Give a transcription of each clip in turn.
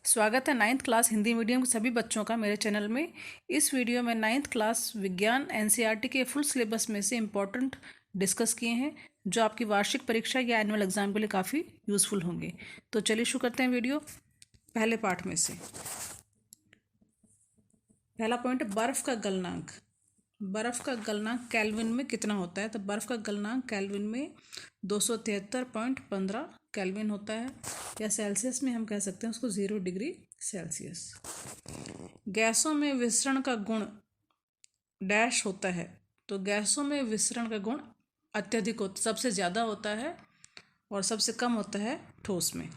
स्वागत है ninth class Hindi medium के सभी बच्चों का मेरे चैनल में। इस वीडियो में नाइन्थ क्लास विज्ञान एनसीईआरटी के फुल सिलेबस में से इम्पोर्टेंट डिस्कस किए हैं जो आपकी वार्षिक परीक्षा या एनुअल एग्जाम के लिए काफ़ी यूज़फुल होंगे। तो चलिए शुरू करते हैं वीडियो। पहले पार्ट में से पहला पॉइंट है बर्फ़ का गलनांक। बर्फ़ का गलनांक केल्विन में कितना होता है? तो बर्फ़ का गलनांक केल्विन में 273.15 केल्विन होता है, या सेल्सियस में हम कह सकते हैं उसको 0 डिग्री सेल्सियस। गैसों में विसरण का गुण डैश होता है, तो गैसों में विसरण का गुण अत्यधिक होता, सबसे ज़्यादा होता है, और सबसे कम होता है ठोस में।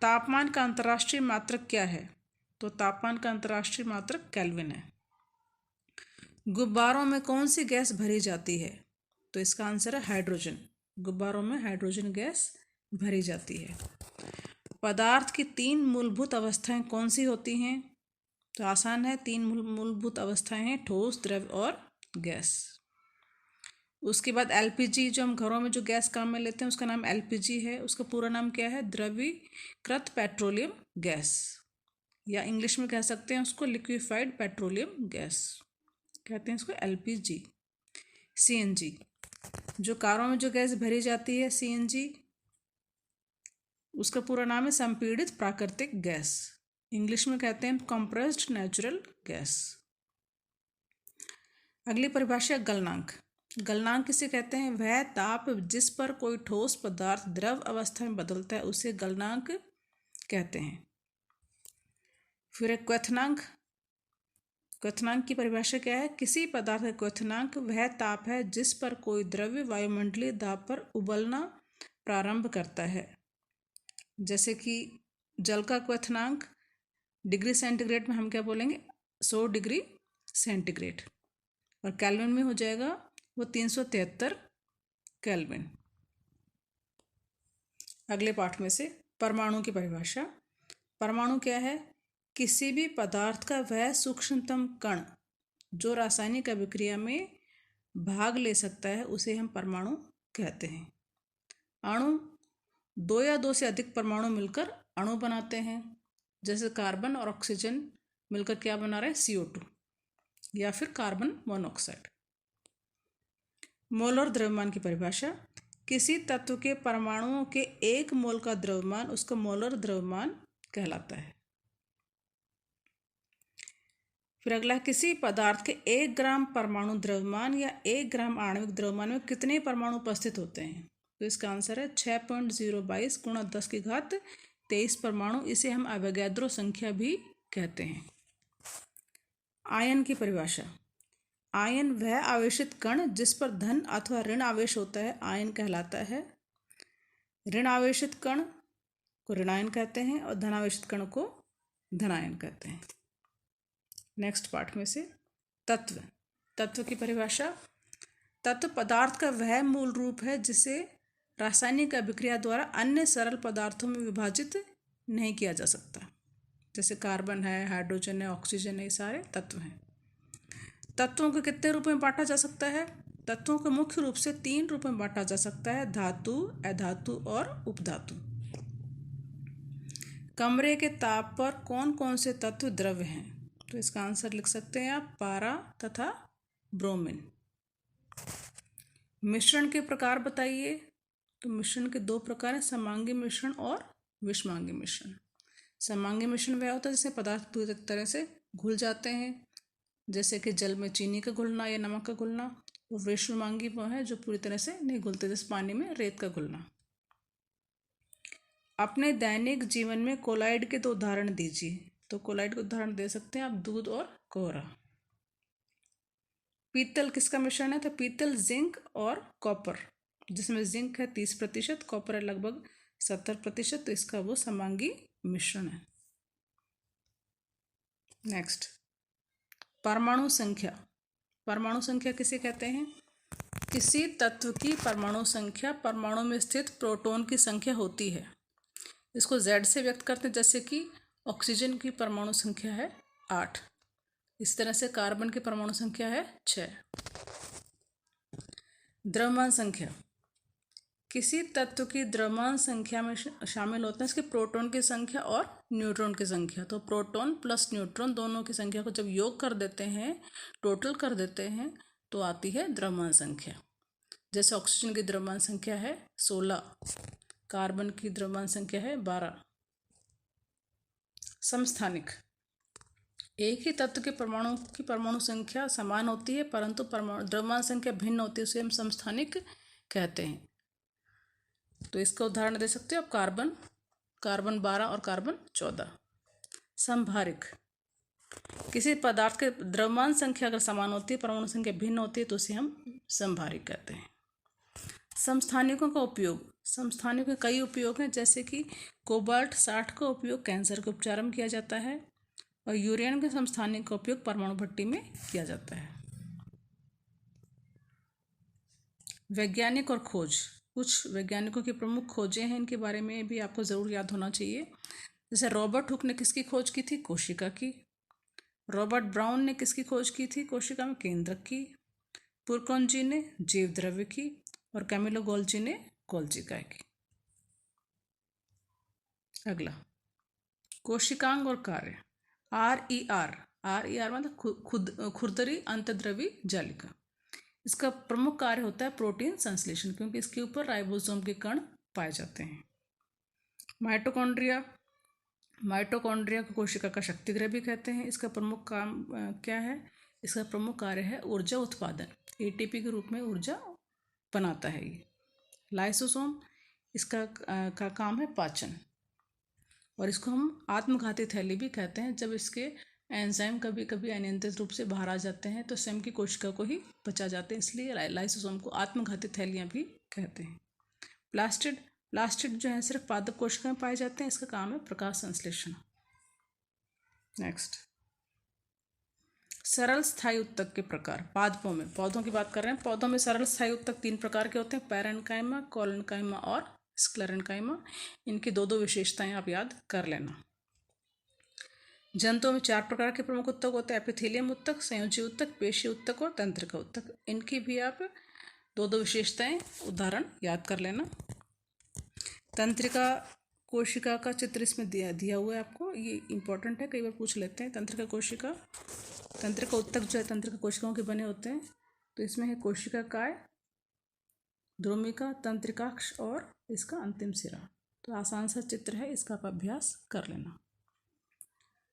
तापमान का अंतर्राष्ट्रीय मात्रक क्या है? तो तापमान का अंतर्राष्ट्रीय मात्रक केल्विन है। गुब्बारों में कौन सी गैस भरी जाती है? तो इसका आंसर है हाइड्रोजन। गुब्बारों में हाइड्रोजन गैस भरी जाती है। पदार्थ की 3 मूलभूत अवस्थाएं कौन सी होती हैं? तो आसान है, 3 मूलभूत अवस्थाएं हैं, ठोस, द्रव और गैस। उसके बाद एलपीजी, जो हम घरों में जो गैस काम में लेते हैं उसका नाम एलपीजी है। उसका पूरा नाम क्या है? द्रवीकृत पेट्रोलियम गैस, या इंग्लिश में कह सकते हैं उसको लिक्विफाइड पेट्रोलियम गैस कहते हैं, इसको एलपीजी। सीएनजी, जो कारों में जो गैस भरी जाती है सीएनजी, उसका पूरा नाम है संपीड़ित प्राकृतिक गैस, इंग्लिश में कहते हैं कंप्रेस्ड नेचुरल गैस। अगली परिभाषा गलनांक। गलनांक किसे कहते हैं? वह ताप जिस पर कोई ठोस पदार्थ द्रव अवस्था में बदलता है उसे गलनांक कहते हैं। फिर एक क्वथनांक। क्वथनांक की परिभाषा क्या है? किसी पदार्थ का क्वथनांक वह ताप है जिस पर कोई द्रव्य वायुमंडलीय दाब पर उबलना प्रारंभ करता है। जैसे कि जल का क्वथनांक डिग्री सेंटीग्रेड में हम क्या बोलेंगे? 100 डिग्री सेंटीग्रेड, और केल्विन में हो जाएगा वो 373 केल्विन। अगले पाठ में से परमाणु की परिभाषा। परमाणु क्या है? किसी भी पदार्थ का वह सूक्ष्मतम कण जो रासायनिक अभिक्रिया में भाग ले सकता है उसे हम परमाणु कहते हैं। अणु 2 या 2 से अधिक परमाणु मिलकर अणु बनाते हैं, जैसे कार्बन और ऑक्सीजन मिलकर क्या बना रहे हैं? CO2, या फिर कार्बन मोनोऑक्साइड। मोलर द्रव्यमान की परिभाषा। किसी तत्व के परमाणुओं के 1 मोल का द्रव्यमान उसका मोलर द्रव्यमान कहलाता है। फिर अगला, किसी पदार्थ के 1 ग्राम परमाणु द्रव्यमान या 1 ग्राम आणविक द्रव्यमान में कितने परमाणु उपस्थित होते हैं? तो इसका आंसर है 6.022 गुणा 10 की घात 23 परमाणु। इसे हम अवोगाद्रो संख्या भी कहते हैं। आयन की परिभाषा। आयन वह आवेशित कण जिस पर धन अथवा ऋण आवेश होता है आयन कहलाता है। ऋण आवेशित कण को ऋणायन कहते हैं और धनावेशित कण को धनायन कहते हैं। नेक्स्ट पार्ट में से तत्व। तत्व की परिभाषा। तत्व पदार्थ का वह मूल रूप है जिसे रासायनिक अभिक्रिया द्वारा अन्य सरल पदार्थों में विभाजित नहीं किया जा सकता, जैसे कार्बन है, हाइड्रोजन है, ऑक्सीजन है, ये सारे तत्व हैं। तत्वों को कितने रूप में बांटा जा सकता है? तत्वों को मुख्य रूप से 3 रूप में बांटा जा सकता है, धातु, अधातु और उपधातु। कमरे के ताप पर कौन कौन से तत्व द्रव्य हैं? तो इसका आंसर लिख सकते हैं आप, पारा तथा ब्रोमीन। मिश्रण के प्रकार बताइए। तो मिश्रण के 2 प्रकार हैं, समांगी मिश्रण और विषमांगी मिश्रण। समांगी मिश्रण वह होता है जिसमें पदार्थ पूरी तरह से घुल जाते हैं, जैसे कि जल में चीनी का घुलना या नमक का घुलना। वो विषमांगी वो है जो पूरी तरह से नहीं घुलते, जैसे पानी में रेत का घुलना। अपने दैनिक जीवन में कोलाइड के 2 उदाहरण दीजिए। तो कोलाइड के उदाहरण दे सकते हैं आप, दूध और कोहरा। पीतल किसका मिश्रण है? तो पीतल जिंक और कॉपर, जिसमें जिंक है 30%, कॉपर है लगभग 70%, तो इसका वो समांगी मिश्रण है। नेक्स्ट, परमाणु संख्या। परमाणु संख्या किसे कहते हैं? किसी तत्व की परमाणु संख्या परमाणु में स्थित प्रोटॉन की संख्या होती है। इसको Z से व्यक्त करते हैं, जैसे कि ऑक्सीजन की परमाणु संख्या है 8, इस तरह से कार्बन की परमाणु संख्या है 6। द्रव्यमान संख्या। किसी तत्व की द्रव्यमान संख्या में शामिल होते हैं इसके प्रोटॉन की संख्या और न्यूट्रॉन की संख्या। तो प्रोटॉन प्लस न्यूट्रॉन दोनों की संख्या को जब योग कर देते हैं, टोटल कर देते हैं, तो आती है द्रव्यमान संख्या। जैसे ऑक्सीजन की द्रव्यमान संख्या है 16, कार्बन की द्रव्यमान संख्या है 12। समस्थानिक, एक ही तत्व के परमाणु की परमाणु संख्या समान होती है परंतु परमाणु द्रव्यमान संख्या भिन्न होती है, उसे हम समस्थानिक कहते हैं। तो इसका उदाहरण दे सकते हो आप, कार्बन 12 और कार्बन 14। समभारिक, किसी पदार्थ के द्रव्यमान संख्या अगर समान होती है, परमाणु संख्या भिन्न होती है, तो उसे हम समभारिक कहते हैं। समस्थानिकों का उपयोग, समस्थानिकों के कई उपयोग हैं, जैसे कि कोबाल्ट 60 का उपयोग कैंसर के उपचार में किया जाता है और यूरेनियम के समस्थानिक का उपयोग परमाणु भट्टी में किया जाता है। वैज्ञानिक और खोज, कुछ वैज्ञानिकों की प्रमुख खोजें हैं, इनके बारे में भी आपको ज़रूर याद होना चाहिए। जैसे रॉबर्ट हुक ने किसकी खोज की थी? कोशिका की। रॉबर्ट ब्राउन ने किसकी खोज की थी? कोशिका में केंद्रक की। पुरकॉनजी ने जीव द्रव्य की और कैमिलो गोल्जी ने कोशिका की। अगला, कोशिकांग और कार्य। RER मतलब खुरदरी अंतर्द्रवी जालिका। इसका प्रमुख कार्य होता है प्रोटीन संश्लेषण, क्योंकि इसके ऊपर राइबोसोम के कण पाए जाते हैं। माइटोकॉन्ड्रिया को कोशिका का शक्तिगृह भी कहते हैं। इसका प्रमुख काम क्या है? इसका प्रमुख कार्य है ऊर्जा उत्पादन, ATP के रूप में ऊर्जा बनाता है ये। लाइसोसोम, इसका का काम है पाचन, और इसको हम आत्मघाती थैली भी कहते हैं। जब इसके एंजाइम कभी कभी अनियंत्रित रूप से बाहर आ जाते हैं तो स्वयं की कोशिका को ही बचा जाते हैं, इसलिए लाइसोसोम को आत्मघाती थैलियाँ भी कहते हैं। प्लास्टिड जो है सिर्फ पादप कोशिका में पाए जाते हैं, इसका काम है प्रकाश संश्लेषण। नेक्स्ट, सरल स्थायी उत्तक के प्रकार। पादपों में, पौधों की बात कर रहे हैं, पौधों में सरल स्थायी उत्तक 3 प्रकार के होते हैं, पैरेन्काइमा, कोलेन्काइमा और स्क्लेरेन्काइमा। इनकी दो विशेषताएं आप याद कर लेना। जंतुओं में 4 प्रकार के प्रमुख उत्तक होते हैं, एपिथेलियम उत्तक, संयोजी उत्तक, पेशी उत्तक और तंत्रिका उत्तक। इनकी भी आप दो विशेषताएं उदाहरण याद कर लेना। तंत्रिका कोशिका का चित्र इसमें दिया हुआ है आपको, ये इंपॉर्टेंट है, कई बार पूछ लेते हैं। तंत्रिका उत्तक जो है तंत्रिका कोशिकाओं के बने होते हैं। तो इसमें है कोशिका काय, ध्रुमिका, तंत्रिकाक्ष और इसका अंतिम सिरा। तो आसान सा चित्र है, इसका आप अभ्यास कर लेना।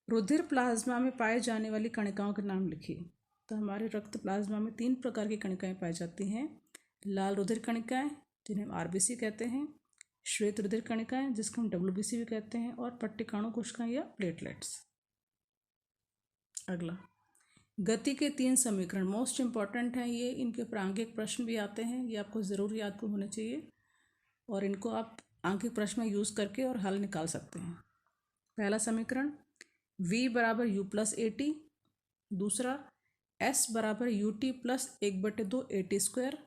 रुधिर प्लाज्मा में पाए जाने वाली कणिकाओं के नाम लिखिए। तो हमारे रक्त प्लाज्मा में 3 प्रकार की कणिकाएं पाई जाती हैं। लाल रुधिर कणिकाएं, जिन्हें हम RBC कहते हैं, श्वेत रुधिर कणिकाएं, जिसको हम WBC भी कहते हैं, और पट्टिकाणु कोशिकाएं या प्लेटलेट्स। अगला, गति के 3 समीकरण मोस्ट इंपॉर्टेंट हैं ये, इनके ऊपर आंकिक प्रश्न भी आते हैं, ये आपको ज़रूर याद होने चाहिए और इनको आप आंकिक प्रश्न में यूज़ करके और हल निकाल सकते हैं। पहला समीकरण V बराबर U प्लस AT, दूसरा S बराबर UT प्लस 1/2 AT स्क्वायर,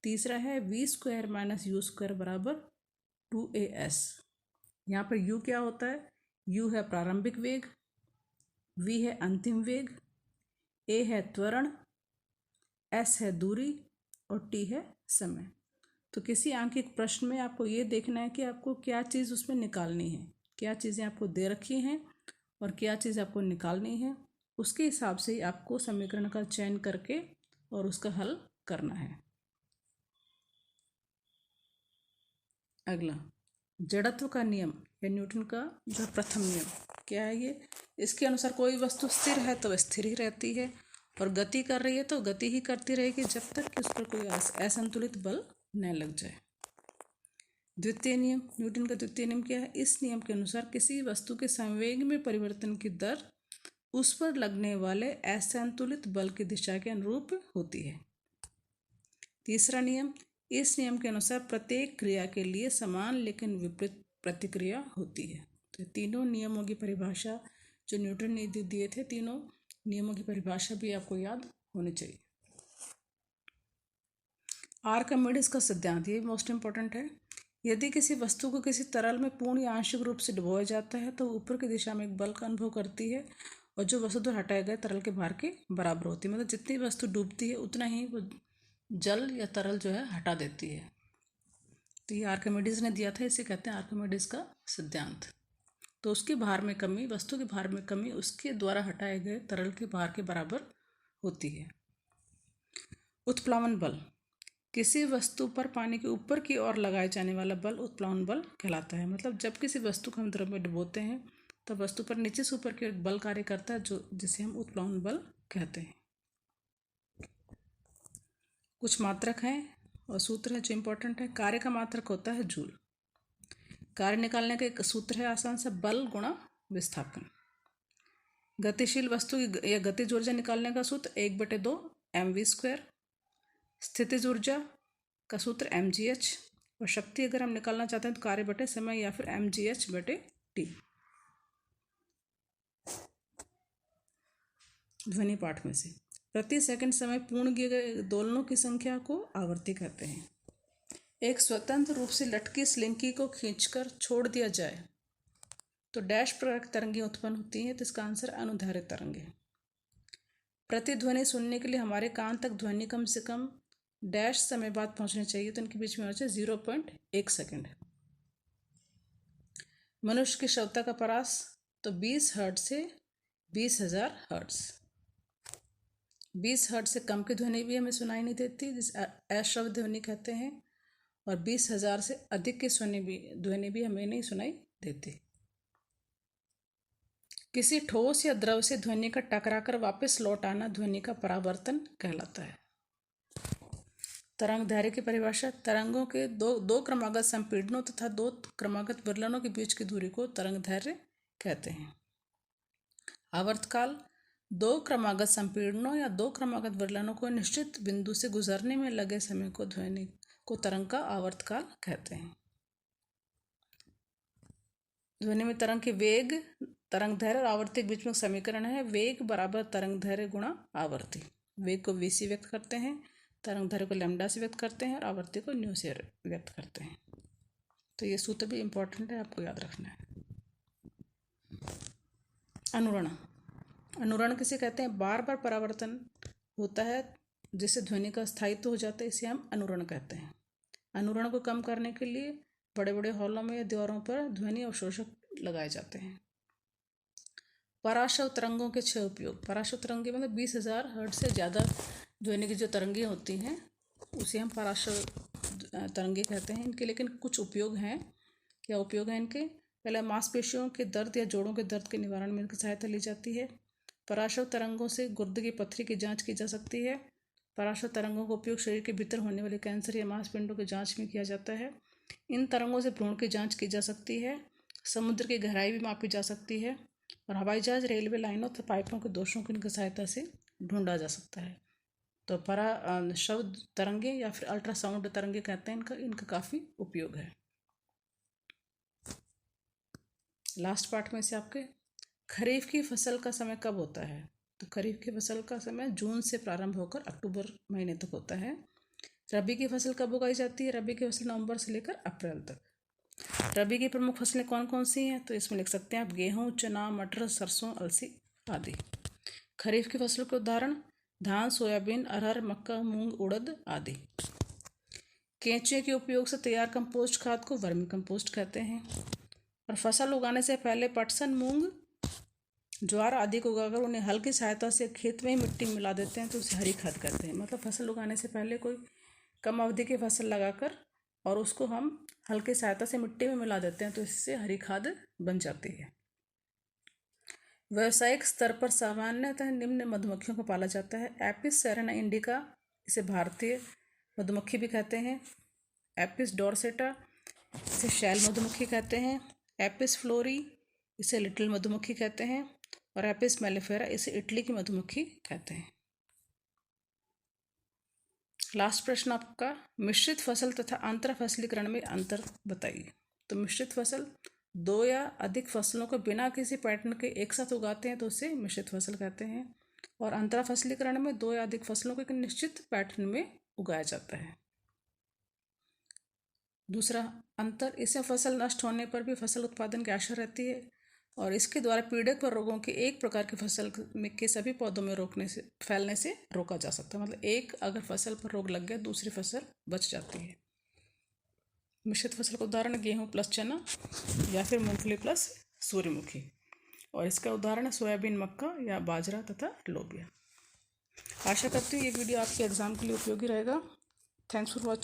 तीसरा है V square minus U square बराबर 2AS। यहाँ पर U क्या होता है? U है प्रारंभिक वेग, V है अंतिम वेग, A है त्वरण, S है दूरी और T है समय। तो किसी आंकिक प्रश्न में आपको ये देखना है कि आपको क्या चीज़ उसमें निकालनी है, क्या चीज़ें आपको दे रखी हैं और क्या चीज़ आपको निकालनी है, उसके हिसाब से ही आपको समीकरण का चयन करके और उसका हल करना है। अगला, जड़त्व का नियम या न्यूटन का जो प्रथम नियम क्या है ये? इसके अनुसार कोई वस्तु स्थिर है तो वह स्थिर ही रहती है और गति कर रही है तो गति ही करती रहेगी जब तक कि उस पर कोई असंतुलित बल न लग जाए। द्वितीय नियम, न्यूटन का द्वितीय नियम क्या है? इस नियम के अनुसार किसी वस्तु के संवेग में परिवर्तन की दर उस पर लगने वाले असंतुलित बल की दिशा के अनुरूप होती है। तीसरा नियम, इस नियम के अनुसार प्रत्येक क्रिया के लिए समान लेकिन विपरीत प्रतिक्रिया होती है। तो तीनों नियमों की परिभाषा जो न्यूटन ने दिए थे, तीनों नियमों की परिभाषा भी आपको याद होनी चाहिए। आर्किमिडीज का सिद्धांत, ये मोस्ट इंपॉर्टेंट है। यदि किसी वस्तु को किसी तरल में पूर्ण या आंशिक रूप से डुबोया जाता है तो ऊपर की दिशा में एक बल का अनुभव करती है और जो वस्तु हटाए गए तरल के भार के बराबर होती है। मतलब जितनी वस्तु डूबती है उतना ही वो जल या तरल जो है हटा देती है। तो ये आर्किमिडीज ने दिया था, इसे कहते हैं आर्किमिडीज का सिद्धांत। तो उसकी भार में कमी, वस्तु के भार में कमी उसके द्वारा हटाए गए तरल के भार के बराबर होती है। उत्प्लावन बल, किसी वस्तु पर पानी के ऊपर की ओर लगाए जाने वाला बल उत्प्लावन बल कहलाता है। मतलब जब किसी वस्तु को हम द्रव में डुबोते हैं तो वस्तु पर नीचे से ऊपर की ओर बल कार्य करता है, जो जिसे हम उत्प्लावन बल कहते हैं। कुछ मात्रक हैं और सूत्र है जो इम्पोर्टेंट है। कार्य का मात्रक होता है जूल। कार्य निकालने का एक सूत्र है आसान सा, बल गुणा विस्थापन। गतिशील वस्तु की या गतिज ऊर्जा निकालने का सूत्र 1/2 mv²। स्थितिज ऊर्जा का सूत्र mgh। और शक्ति अगर हम निकालना चाहते हैं तो कार्य बटे समय या फिर mgh/t। ध्वनि पाठ में से प्रति सेकंड समय पूर्ण किए गए दोलनों की संख्या को आवर्ती कहते हैं। एक स्वतंत्र रूप से लटकी स्लिंकी को खींचकर छोड़ दिया जाए तो डैश प्रकार की तरंगें उत्पन्न होती हैं, तो इसका आंसर अनुदैर्घ्य तरंगें। प्रतिध्वनि सुनने के लिए हमारे कान तक ध्वनि कम से कम डैश समय बाद पहुंचनी चाहिए, तो इनके बीच में होना चाहिए 0.1 सेकेंड। मनुष्य की श्रव्यता का परास तो 20 हर्ट्ज से 20,000 हर्ट्ज। 20 हर्ट्ज से कम की ध्वनि भी हमें सुनाई नहीं देती, जिसे अश्रव्य ध्वनि कहते हैं। और 20,000 से अधिक की ध्वनि भी हमें नहीं सुनाई देती। किसी ठोस या द्रव से ध्वनि का टकराकर वापस लौट आना ध्वनि का परावर्तन कहलाता है। तरंग दैर्घ्य की परिभाषा, तरंगों के दो क्रमागत संपीड़नों तथा 2 क्रमागत विरलनों के बीच की दूरी को तरंग दैर्घ्य कहते हैं। आवर्तकाल, 2 क्रमागत संपीड़नों या 2 क्रमागत विरलनों को निश्चित बिंदु से गुजरने में लगे समय को ध्वनि को तरंग का आवर्तकाल कहते हैं। ध्वनि में तरंग के वेग, तरंग दैर्घ्य और आवृत्ति के बीच में समीकरण है, वेग बराबर तरंग दैर्घ्य गुणा आवृत्ति। वेग को v से व्यक्त करते हैं, तरंग दैर्घ्य को लैम्डा से व्यक्त करते हैं और आवृत्ति को न्यू से व्यक्त करते हैं। तो ये सूत्र भी इम्पोर्टेंट है, आपको याद रखना है। अनुरण, अनुरण किसे कहते हैं? बार बार परावर्तन होता है जिससे ध्वनि का स्थायित्व हो जाता है, इसे हम अनुरण कहते हैं। अनुरण को कम करने के लिए बड़े बड़े हॉलों में या दीवारों पर ध्वनि अवशोषक लगाए जाते हैं। पराश्रव तरंगों के 6 उपयोग। पराश्रव तरंगे मतलब 20,000 हर्ट्ज से ज़्यादा ध्वनि की जो तरंगें होती हैं उसे हम पराश्रव तरंगे कहते हैं। इनके लेकिन कुछ उपयोग हैं। क्या उपयोग है इनके? पहले, मांसपेशियों के दर्द या जोड़ों के दर्द के निवारण में इनकी सहायता ली जाती है। पराश्रव तरंगों से गुर्दे की पथरी की जाँच की जा सकती है। पराश्रव तरंगों का उपयोग शरीर के भीतर होने वाले कैंसर या मांसपिंडों की जाँच में किया जाता है। इन तरंगों से भ्रूण की जाँच की जा सकती है। समुद्र की गहराई भी मापी जा सकती है। और हवाई जहाज, रेलवे लाइनों तथा पाइपों के दोषों की इनकी सहायता से ढूंढा जा सकता है। तो पराश्रव तरंगे या फिर अल्ट्रासाउंड तरंगे कहते हैं, इनका काफ़ी उपयोग है। लास्ट पार्ट में से आपके खरीफ की फसल का समय कब होता है? तो खरीफ की फसल का समय जून से प्रारंभ होकर अक्टूबर महीने तक होता है। रबी की फसल कब उगाई जाती है? रबी की फसल नवंबर से लेकर अप्रैल तक। रबी की प्रमुख फसलें कौन कौन सी हैं? तो इसमें लिख सकते हैं आप गेहूँ, चना, मटर, सरसों, अलसी आदि। खरीफ की फसलों के उदाहरण धान, सोयाबीन, अरहर, मक्का, मूंग, उड़द आदि। केंचुए के उपयोग से तैयार कंपोस्ट खाद को वर्मी कंपोस्ट कहते हैं। और फसल उगाने से पहले पटसन, मूंग, ज्वार आदि को उगाकर उन्हें हल की सहायता से खेत में ही मिट्टी मिला देते हैं, तो उसे हरी खाद कहते हैं। मतलब फसल उगाने से पहले कोई कम अवधि की फसल लगाकर और उसको हम हल की सहायता से मिट्टी में मिला देते हैं, तो इससे हरी खाद बन जाती है। व्यावसायिक स्तर पर सामान्यतः निम्न मधुमक्खियों को पाला जाता है। एपिस सेरेना इंडिका, इसे भारतीय मधुमक्खी भी कहते हैं। एपिस डोरसेटा, इसे शैल मधुमक्खी कहते हैं। एपिस फ्लोरी, इसे लिटिल मधुमक्खी कहते हैं। और एपिस मेलिफेरा, इसे इटली की मधुमक्खी कहते हैं। लास्ट प्रश्न आपका, मिश्रित फसल तथा अंतर फसलीकरण में अंतर बताइए। तो मिश्रित फसल 2 या अधिक फसलों को बिना किसी पैटर्न के एक साथ उगाते हैं, तो उसे मिश्रित फसल कहते हैं। और अंतर फसलीकरण में 2 या अधिक फसलों को एक निश्चित पैटर्न में उगाया जाता है। दूसरा अंतर, इससे फसल नष्ट होने पर भी फसल उत्पादन की आशा रहती है। और इसके द्वारा पीड़क व रोगों के एक प्रकार की फसल में के सभी पौधों में फैलने से रोका जा सकता है। मतलब एक अगर फसल पर रोग लग गया, दूसरी फसल बच जाती है। मिश्रित फसल का उदाहरण गेहूँ प्लस चना या फिर मूंगफली प्लस सूर्यमुखी। और इसका उदाहरण है सोयाबीन, मक्का या बाजरा तथा लोबिया। आशा करती हूँ ये वीडियो आपके एग्ज़ाम के लिए उपयोगी रहेगा। Thanks for watching.